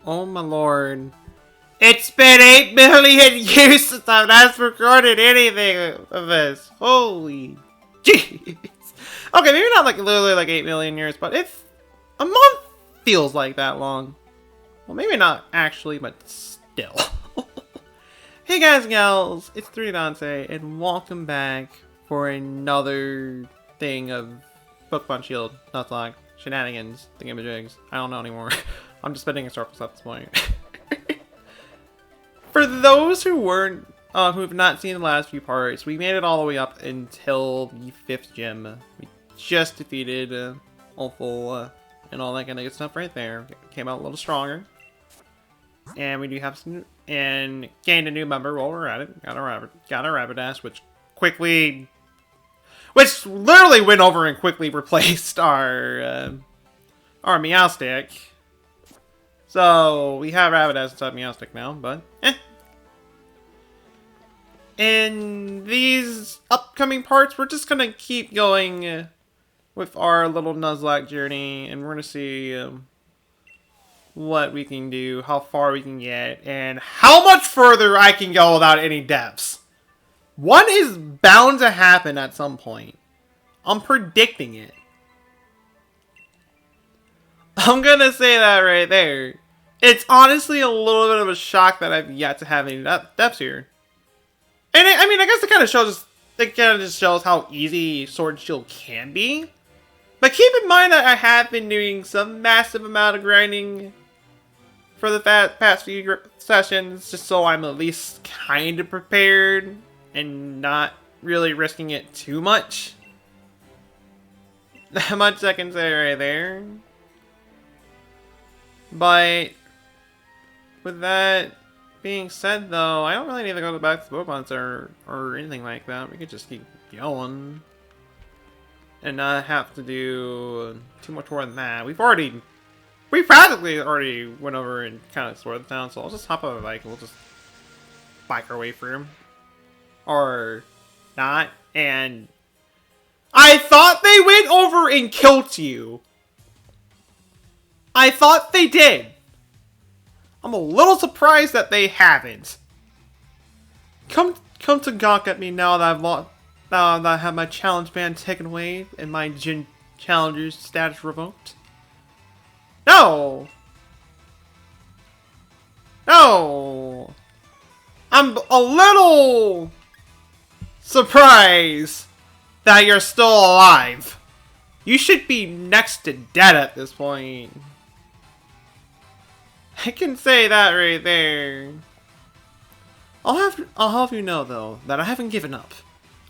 Oh my lord. It's been 8 million years since I've last recorded anything of this. Holy jeez. Okay, maybe not like literally like 8 million years, but if a month feels like that long. Well, maybe not actually, but still. Hey guys and gals, it's 3 Dante, and welcome back for another thing of Pokemon Shield Nuzlocke shenanigans, thingamajigs. I don't know anymore. I'm just spinning in circles at this point. For those who weren't, who have not seen the last few parts, we made it all the way up until the 5th gym. We just defeated Awful and all that kind of good stuff right there. Came out a little stronger. And we do have some, and gained a new member while we're at it. Got a Rapidash, which literally went over and quickly replaced our Meowstic. So we have Rapidash inside Meowstic now, but in these upcoming parts, we're just gonna keep going with our little Nuzlocke journey, and we're gonna see what we can do, how far we can get, and how much further I can go without any deaths. One is bound to happen at some point. I'm predicting it. I'm gonna say that right there. It's honestly a little bit of a shock that I've yet to have any deaths here. And I mean, I guess it kind of just shows how easy Sword and Shield can be. But keep in mind that I have been doing some massive amount of grinding for the past few sessions, just so I'm at least kind of prepared and not really risking it too much. That much I can say right there. But with that being said, though, I don't really need to go back to the Pokemon Center or anything like that. We could just keep going and not have to do too much more than that. We practically already went over and kind of explored the town, so I'll just hop on a bike and we'll just bike our way through. Or not. And I thought they went over and killed you. I thought they did. I'm a little surprised that they haven't. Come to gawk at me now that I have my challenge band taken away and my gym challenger's status revoked. No! No! I'm a little surprised that you're still alive. You should be next to dead at this point. I can say that right there. I'll have you know, though, that I haven't given up.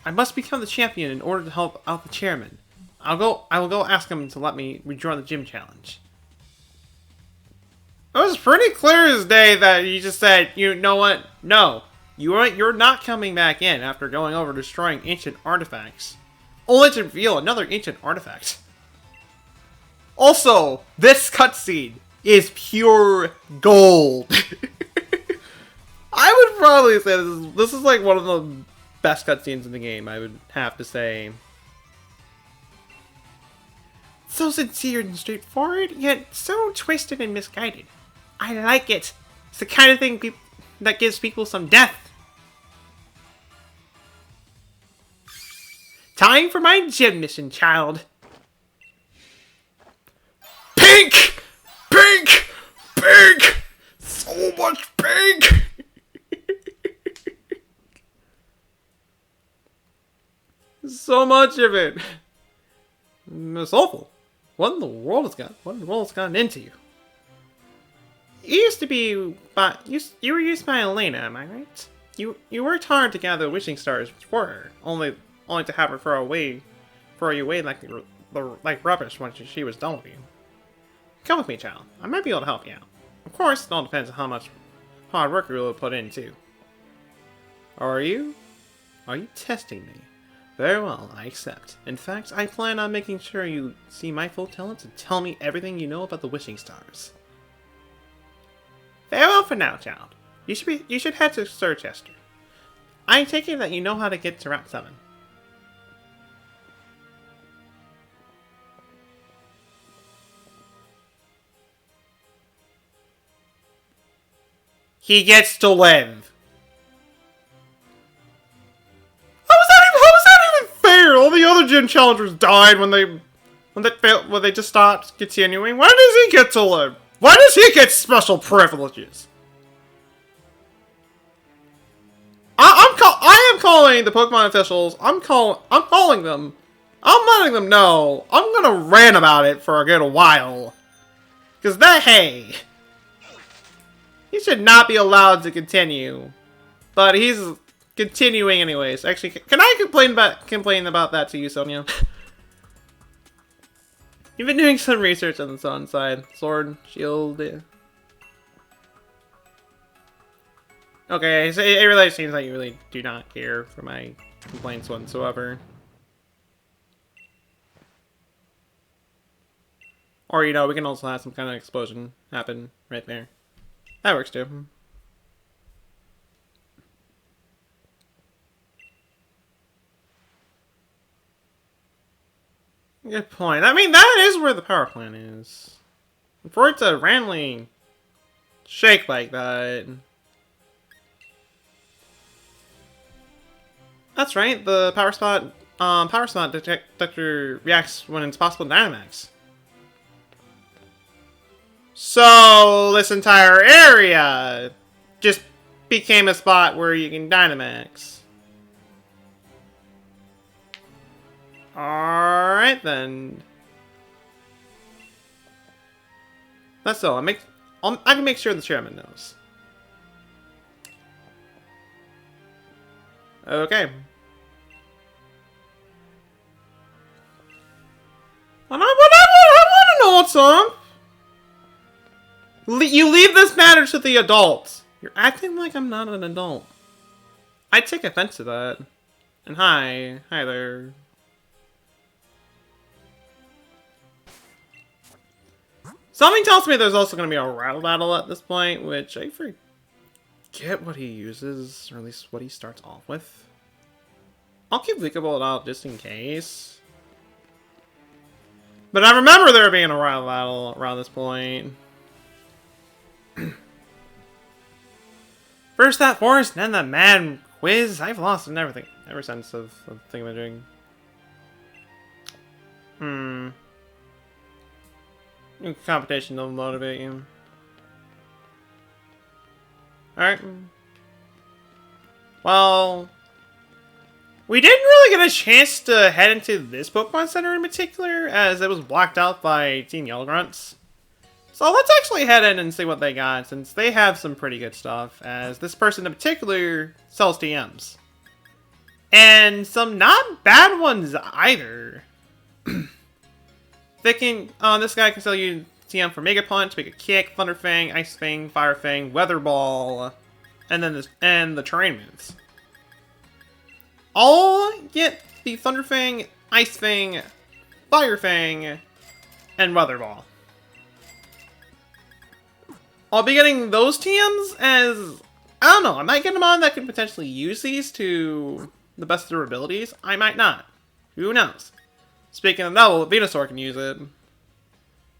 I must become the champion in order to help out the chairman. I will go ask him to let me rejoin the gym challenge. It was pretty clear as day that you just said, you know what? No. You're not coming back in after going over destroying ancient artifacts. Only to reveal another ancient artifact. Also, this cutscene is pure gold. I would probably say this is like one of the best cutscenes in the game, I would have to say. So sincere and straightforward, yet so twisted and misguided. I like it. It's the kind of thing that gives people some depth. Time for my gym mission, child. Pink! Pink! Pink! So much pink! So much of it. It's awful. What in the world has gotten into you? You used to be, you were used by Elena, am I right? You worked hard to gather the wishing stars for her, only to have her throw you away like rubbish when she was done with you. Come with me, child. I might be able to help you out. Of course, it all depends on how much hard work you will put in, too. Are you? Are you testing me? Very well, I accept. In fact, I plan on making sure you see my full talents and tell me everything you know about the wishing stars. Farewell for now, child. You should head to Circhester. I take it that you know how to get to Route 7. he gets to live. How is that even fair? All the other gym challengers died when they just stopped continuing. Why does he get to live? Why does he get special privileges? I am calling the Pokemon officials. I'm calling them. I'm letting them know. I'm gonna rant about it for a good while. Cause hey, he should not be allowed to continue, but he's continuing anyways. Actually, can I complain about that to you, Sonia? You've been doing some research on the sun side. Sword, shield. Yeah. Okay, so it really seems like you really do not care for my complaints whatsoever. Or, you know, we can also have some kind of explosion happen right there. That works too. Good point. I mean, that is where the power plant is. For it to randomly shake like that. That's right, the power spot detector reacts when it's possible to Dynamax. So this entire area just became a spot where you can Dynamax. Alright then. That's all. I can make sure the chairman knows. Okay. I want to know what's up. You leave this matter to the adults. You're acting like I'm not an adult. I take offense to that. And hi there. Something tells me there's also going to be a rattle battle at this point, which I forget what he uses, or at least what he starts off with. I'll keep Leakable out just in case. But I remember there being a rattle battle around this point. First that forest, then that mad quiz. I've lost in everything ever since of thingamajig. Competition will motivate you. Alright. Well, we didn't really get a chance to head into this Pokemon Center in particular, as it was blocked out by Team Yellow Grunts. So let's actually head in and see what they got, since they have some pretty good stuff, as this person in particular sells TMs. And some not bad ones either. This guy can sell you TM for Mega Punch, Mega Kick, Thunder Fang, Ice Fang, Fire Fang, Weather Ball, and then the terrain moves. I'll get the Thunder Fang, Ice Fang, Fire Fang, and Weather Ball. I'll be getting those TMs as, I don't know, I might get them on that could potentially use these to the best of their abilities. I might not. Who knows? Speaking of that, Venusaur can use it.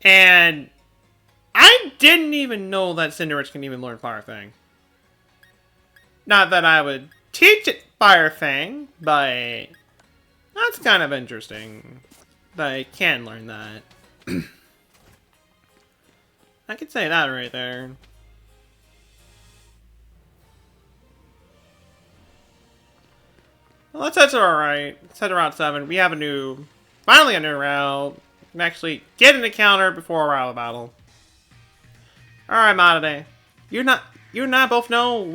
And I didn't even know that Cinderace can even learn Fire Fang. Not that I would teach it Fire Fang, but that's kind of interesting that I can learn that. I could say that right there. Well, let's head to our right. Let's head to Route 7. We have finally a new route. We can actually get an encounter before a route battle. Alright, Madade. You and I both know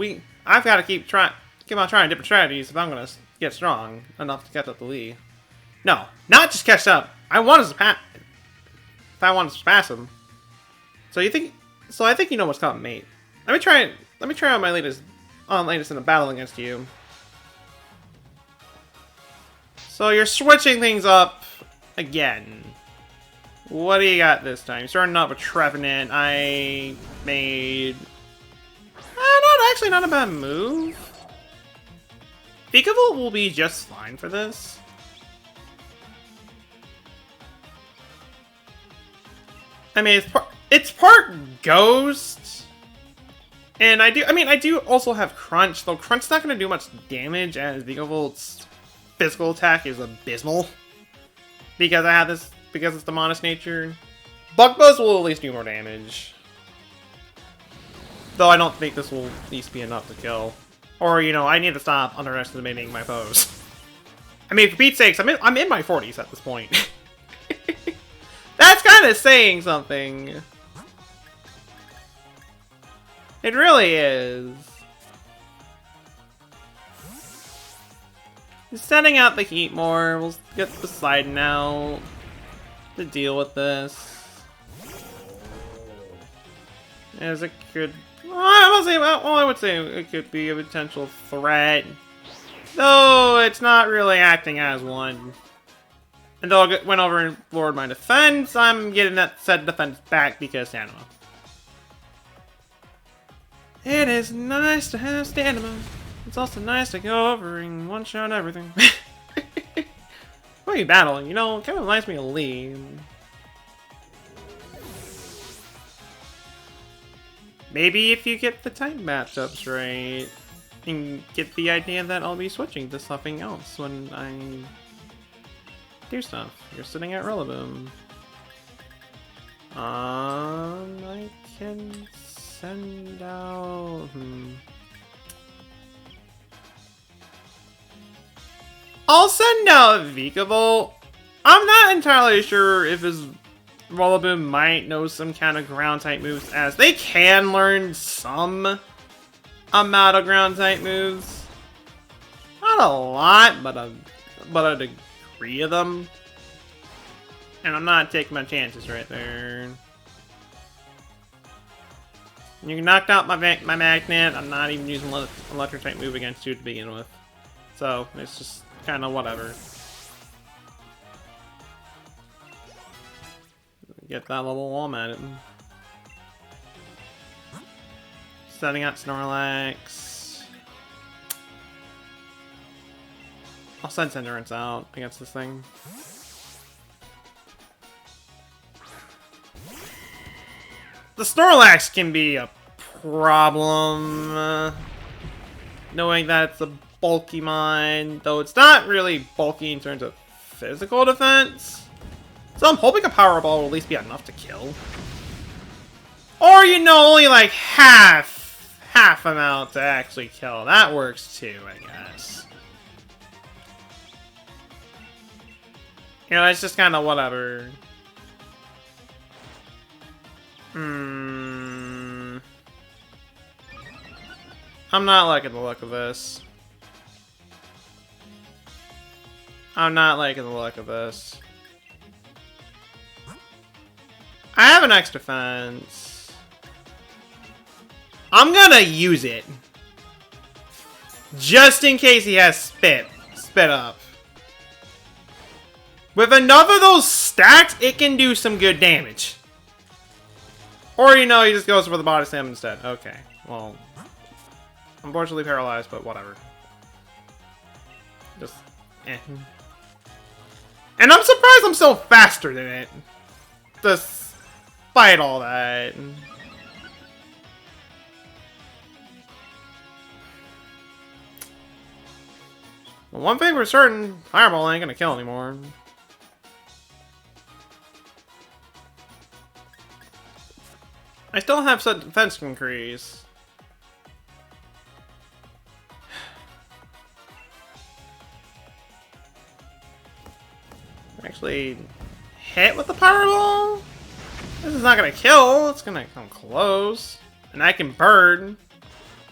I've got to keep on trying different strategies if I'm gonna get strong enough to catch up the lead. No, not just catch up. I want to surpass. If I want to surpass him. I think you know what's coming, mate. Let me try out my latest in a battle against you. So you're switching things up again. What do you got this time? You're starting off with Trevenant. I made not a bad move. Peekaboo will be just fine for this. I mean, it's part Ghost, And I do also have Crunch, though Crunch's not going to do much damage as Vigovolt's physical attack is abysmal. Because I have this, because it's the Modest nature. Bug Buzz will at least do more damage. Though I don't think this will at least be enough to kill. Or, you know, I need to stop underestimating my foes. I mean, for Pete's sakes, I'm in my 40s at this point. That's kind of saying something. It really is. Just setting out the heat more. We'll get Poseidon out to deal with this. As it could... I would say it could be a potential threat. Though it's not really acting as one. And though I went over and lowered my defense, I'm getting that said defense back because stamina. It is nice to have stamina. It's also nice to go over and one-shot everything. What are you battling? You know, it kind of reminds me of Lee. Maybe if you get the type matchups right, and get the idea that I'll be switching to something else when I do stuff. You're sitting at Rillaboom. I can send out... I'll send out Vikavolt. I'm not entirely sure if his Rillaboom might know some kind of ground-type moves, as they can learn some amount of ground-type moves. Not a lot, but a degree of them. And I'm not taking my chances right there. You knocked out my Magnet. I'm not even using an electric-type move against you to begin with. So, it's just kind of whatever. Get that level while I'm at it. Setting out Snorlax. I'll send Cinderace out against this thing. The Snorlax can be a problem. Knowing that it's a bulky mine, though it's not really bulky in terms of physical defense. So I'm hoping a Power Ball will at least be enough to kill. Or, you know, only like half amount to actually kill. That works too, I guess. You know, it's just kind of whatever. I'm not liking the look of this. I'm not liking the look of this. I have an X defense. I'm gonna use it. Just in case he has spit up. With enough of those stacks, it can do some good damage. Or, you know, he just goes for the body slam instead. Okay, well, unfortunately paralyzed, but whatever. Just, eh. And I'm surprised I'm so faster than it. Despite all that. Well, one thing for certain, Fireball ain't gonna kill anymore. I still have some defense increase. Actually hit with the Powerball? This is not gonna kill, it's gonna come close. And I can burn.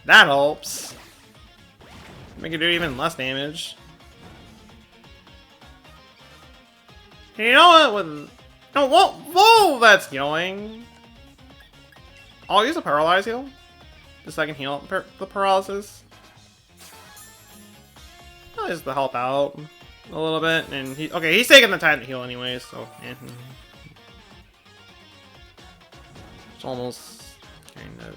That helps. Make it do even less damage. You know what? With whoa, that's going. I'll use a Paralyze heal. Just so I can heal the paralysis. I'll just to help out a little bit. And he's taking the time to heal anyways, so it's almost kind of.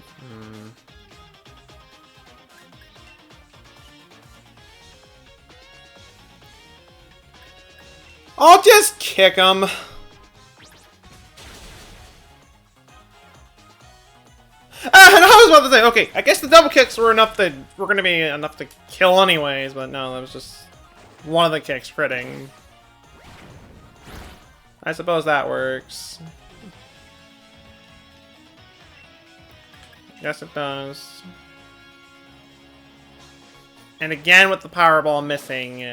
I'll just kick him. And I was about to say, okay, I guess the double kicks were gonna be enough to kill anyways, but no, that was just one of the kicks critting. I suppose that works. Yes, it does. And again with the Powerball missing.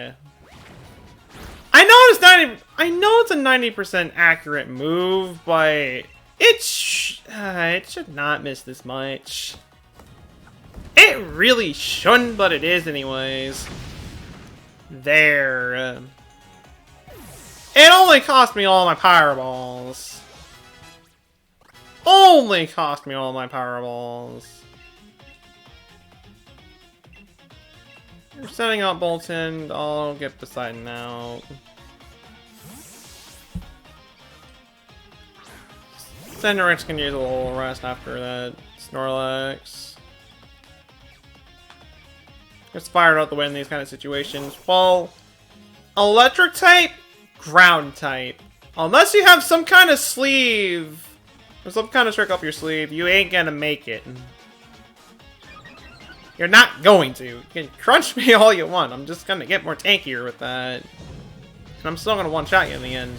I know it's a 90% accurate move, but it should not miss this much. It really shouldn't, but it is anyways. There. It only cost me all my Powerballs. Only cost me all my Powerballs. We're setting up Bolton. I'll get Poseidon out. Cinderace can use a little rest after that Snorlax. Gets fired out the way in these kind of situations. Well, electric type, ground type. Unless you have some kind of sleeve or some kind of trick up your sleeve, you ain't gonna make it. You're not going to. You can crunch me all you want. I'm just gonna get more tankier with that. And I'm still gonna one-shot you in the end.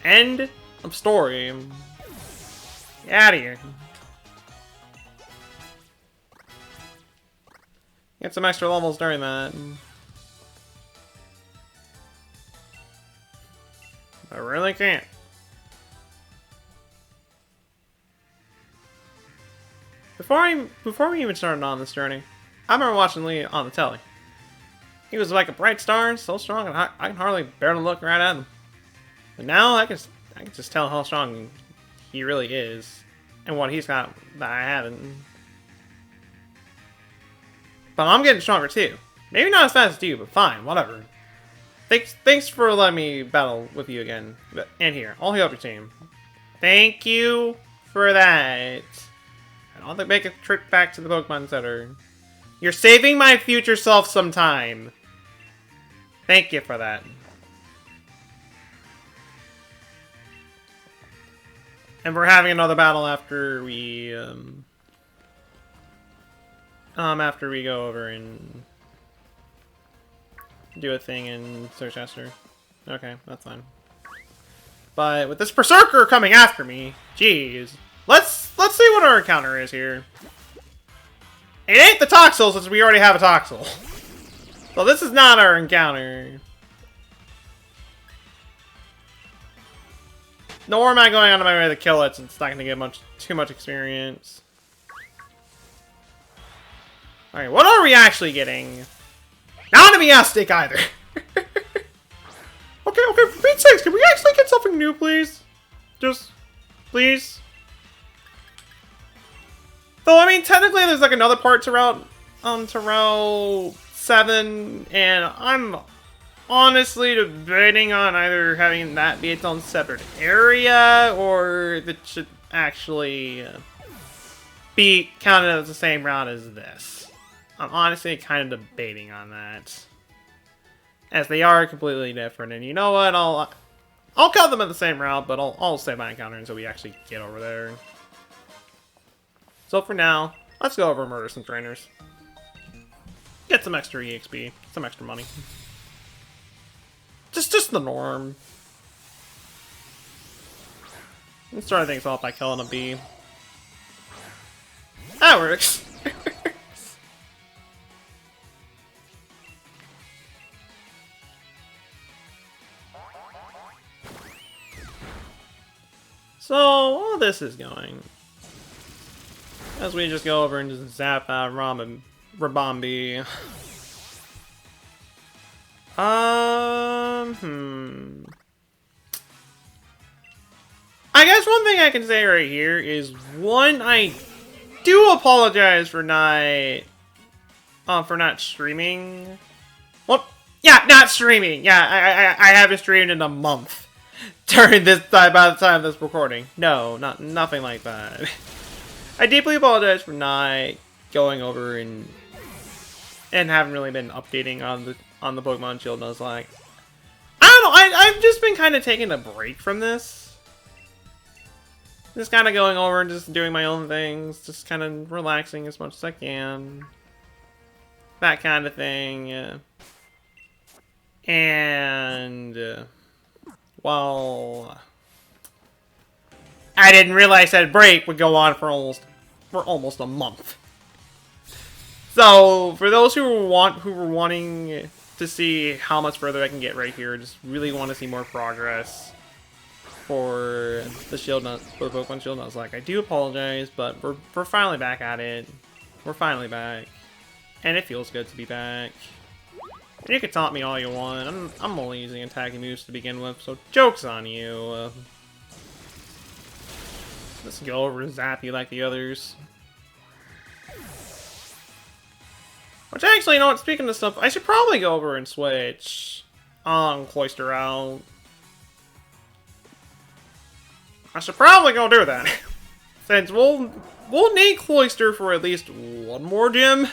End of story. Get out of here. Get some extra levels during that. I really can't. Before we even started on this journey, I remember watching Lee on the telly. He was like a bright star, so strong, and I can hardly bear to look right at him. But now I can just tell how strong he really is, and what he's got that I haven't. But I'm getting stronger too. Maybe not as fast as you, but fine, whatever. Thanks for letting me battle with you again. And here, I'll heal up your team. Thank you for that. I'll make a trip back to the Pokemon Center. You're saving my future self some time. Thank you for that. And we're having another battle after we go over and do a thing in Circhester. Okay, that's fine. But with this Berserker coming after me, jeez. Let's see what our encounter is here. It ain't the Toxel, since we already have a Toxel. So this is not our encounter. Nor am I going out of my way to kill it, since it's not going to get too much experience. Alright, what are we actually getting? Not a Meowstic either. Okay, for Pete's sakes, can we actually get something new, please? Just, please? Though, I mean, technically there's like another part to Route 7, and I'm honestly debating on either having that be its own separate area, or if it should actually be counted as the same route as this. I'm honestly kind of debating on that, as they are completely different. And you know what? I'll count them at the same route, but I'll save my encounter until we actually get over there. So for now, let's go over and murder some trainers. Get some extra EXP, some extra money. Just the norm. Let's start things off by killing a bee. That works. So, all this is going as we just go over and just zap out Rabombi. I guess one thing I can say right here is, one, I do apologize for not streaming. Well, yeah, not streaming. Yeah, I haven't streamed in a month during this time, by the time of this recording. No, nothing like that. I deeply apologize for not going over and haven't really been updating on the Pokemon Shield Nuzlocke. I don't know, I've just been kind of taking a break from this. Just kind of going over and just doing my own things. Just kind of relaxing as much as I can. That kind of thing. And... well... I didn't realize that break would go on for almost a month. So, for those who were wanting to see how much further I can get right here, just really want to see more progress for the Pokemon Shield Nuzlocke. I do apologize, but we're finally back at it. We're finally back, and it feels good to be back. And you can taunt me all you want. I'm only using attacking moves to begin with, so joke's on you. Let's go over and zap you like the others. Which actually, you know what, speaking of stuff, I should probably go over and switch on Cloyster out. I should probably go do that. Since we'll need Cloyster for at least one more gym.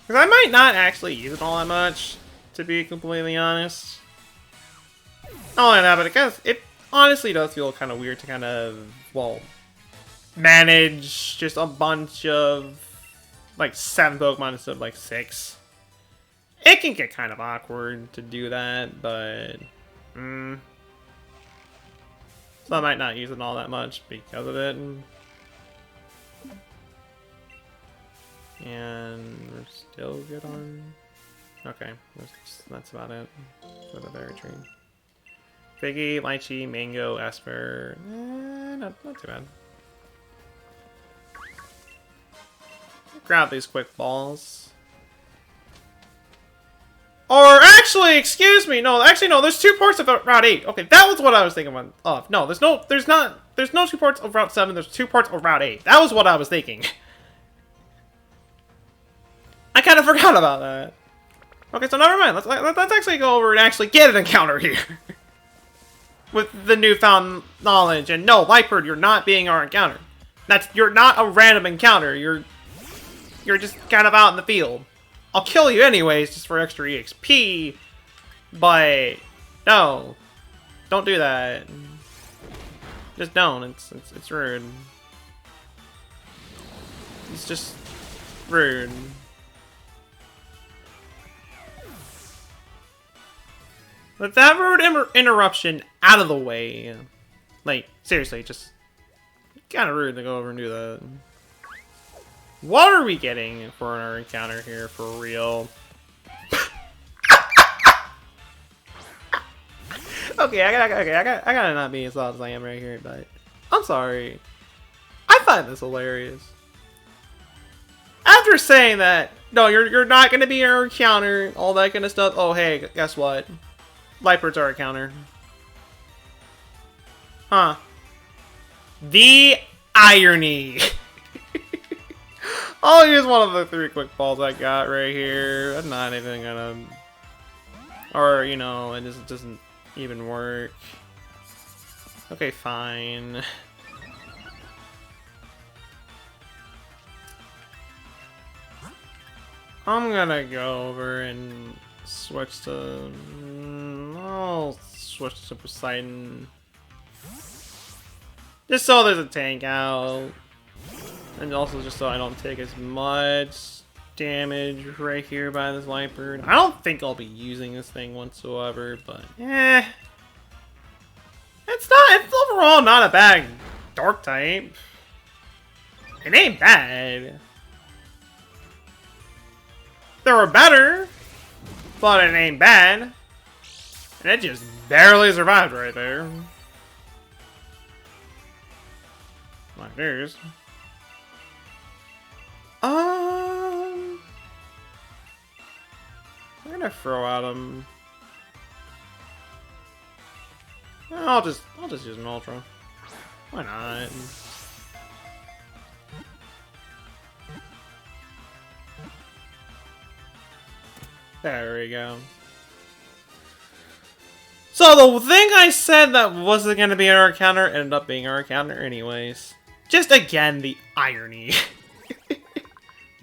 Because I might not actually use it all that much, to be completely honest. Not only that, but because it honestly does feel kind of weird to kind of, well, manage just a bunch of, like, 7 Pokemon instead of, like, 6. It can get kind of awkward to do that, but, so I might not use it all that much because of it. And we're still good on... okay, that's about it for the berry tree. Figgy, Lychee, Mango, Esper... not too bad. Grab these quick balls. Or actually, excuse me, no, there's 2 parts of Route 8. Okay, that was what I was thinking of. No, there's no 2 parts of Route 7, there's 2 parts of Route 8. That was what I was thinking. I kind of forgot about that. Okay, so never mind. Let's actually go over and actually get an encounter here. With the newfound knowledge. And no, Lightbird, you're not being our encounter. You're not a random encounter. You're just kind of out in the field. I'll kill you anyways, just for extra EXP. But no, don't do that. Just don't. It's rude. It's just rude. With that rude interruption out of the way, like, seriously, just kind of rude to go over and do that. What are we getting for our encounter here, for real? Okay, I gotta not be as loud as I am right here, but I'm sorry. I find this hilarious. After saying that, no, you're not gonna be our encounter, all that kind of stuff. Oh, hey, guess what? Lightbird's our encounter. Huh. The irony. I'll use one of the 3 quick balls I got right here. I'm not even gonna... or, you know, it just doesn't even work. Okay, fine. I'm gonna go over and switch to... I'll switch to Poseidon. Just so there's a tank out. And also just so I don't take as much damage right here by this Lightbird. I don't think I'll be using this thing whatsoever, but it's overall not a bad dark type. It ain't bad. There were better, but it ain't bad. And it just barely survived right there. Like this. I'm gonna throw at him. I'll just use an Ultra. Why not? There we go. So the thing I said that wasn't gonna be our encounter ended up being our encounter anyways. Just again, the irony.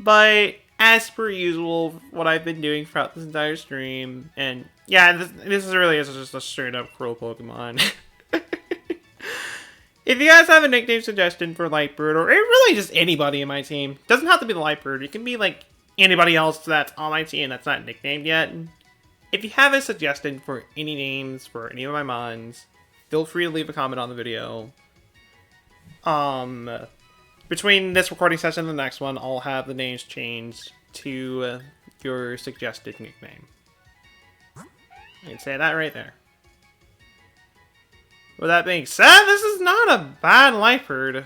But as per usual, what I've been doing throughout this entire stream, and yeah, this is really just a straight up cruel Pokemon, If you guys have a nickname suggestion for Lightbird, or really just anybody in my team, doesn't have to be the Lightbird, it can be like anybody else that's on my team that's not nicknamed yet. If you have a suggestion for any names for any of my mons, feel free to leave a comment on the video. Between this recording session and the next one, I'll have the names changed to your suggested nickname. I can say that right there. With that being said, this is not a bad Lightbird.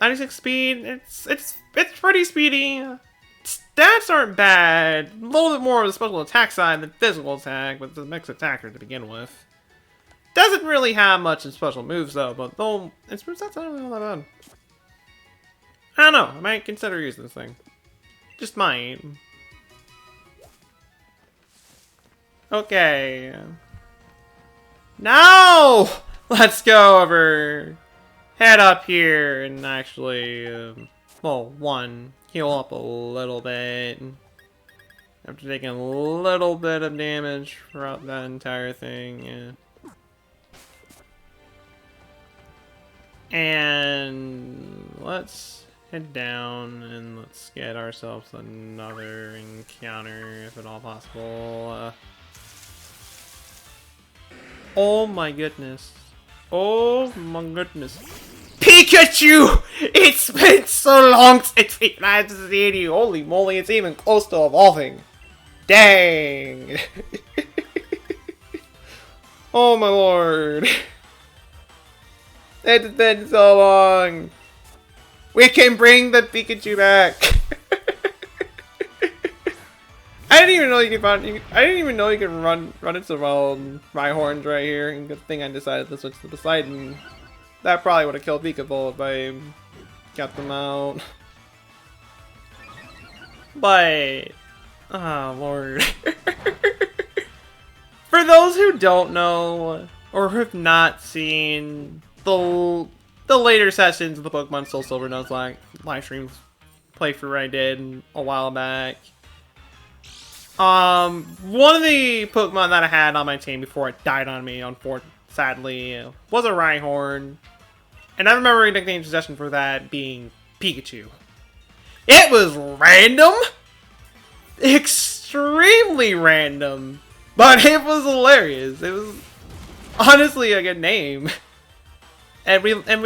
96 speed, it's pretty speedy. Stats aren't bad. A little bit more of the special attack side than physical attack, but it's a mixed attacker to begin with. Doesn't really have much in special moves though, but though its moveset's not really all that bad. I don't know, I might consider using this thing. Just might. Okay. Now, let's go over, head up here and actually, well, heal up a little bit. After taking a little bit of damage throughout that entire thing, yeah. And let's head down and let's get ourselves another encounter, if at all possible. Oh my goodness. Oh my goodness. Pikachu! It's been so long since we last seen you. Holy moly, it's even close to evolving. Dang. Oh my lord. It's been so long. We can bring the Pikachu back. I didn't even know you could run into Rhyhorns right here. And good thing I decided to switch to Poseidon. That probably would have killed Pikachu if I got them out. But oh lord. For those who don't know or have not seen the later sessions of the Pokemon Soul Silver Nuzlocke live streams playthrough I did a while back. One of the Pokemon that I had on my team before it died on me, sadly, was a Rhyhorn. And I remember a nickname suggestion for that being Pikachu. It was random! Extremely random! But it was hilarious. It was honestly a good name. And we loved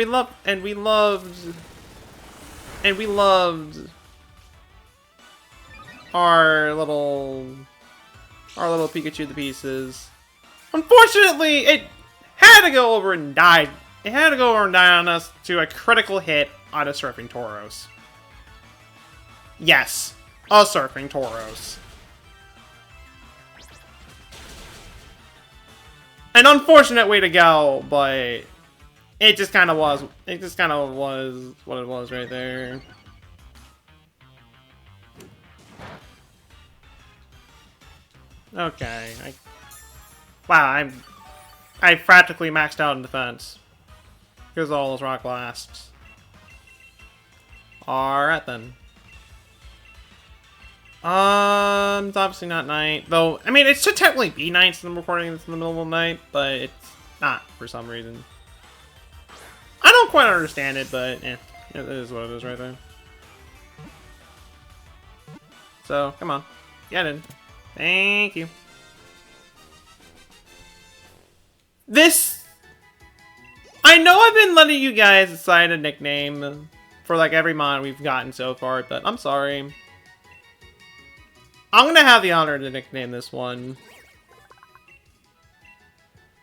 our little Pikachu to pieces. Unfortunately, it had to go over and die. It had to go over and die on us to a critical hit on a Surfing Tauros. Yes, a Surfing Tauros. An unfortunate way to go, but it just kind of was. It just kind of was what it was right there. Okay, wow, I practically maxed out in defense. Here's all those rock blasts. Alright then. It's obviously not night, though. I mean, it should technically be night since I'm recording this in the middle of the night, but it's not for some reason. I don't quite understand it, but it is what it is right there. So, come on, get in. Thank you. I know I've been letting you guys decide a nickname for like every mon we've gotten so far, but I'm sorry. I'm gonna have the honor to nickname this one.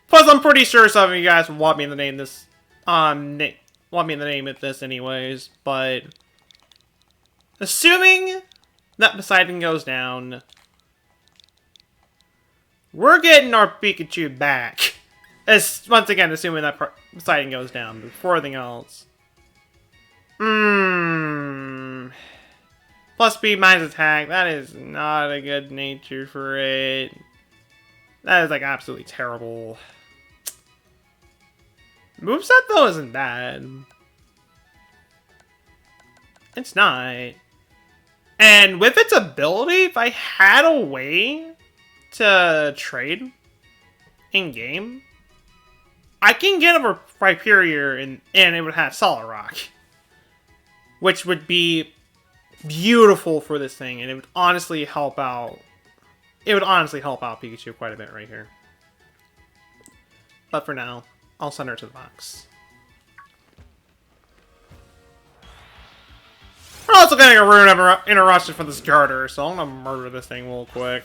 Plus, I'm pretty sure some of you guys would want me to name this, want me to name it this anyways, but assuming that Poseidon goes down, we're getting our Pikachu back. Once again, assuming that Poseidon goes down before anything else. Plus speed minus attack. That is not a good nature for it. That is like absolutely terrible. Moveset though isn't bad. It's not. And with its ability, if I had a way to trade in game, I can get a Rhyperior, and it would have Solid Rock. Which would be beautiful for this thing, and it would honestly help out. It would honestly help out Pikachu quite a bit right here. But for now, I'll send her to the box. We're also getting a rune interruption from this Garter, so I'm gonna murder this thing real quick.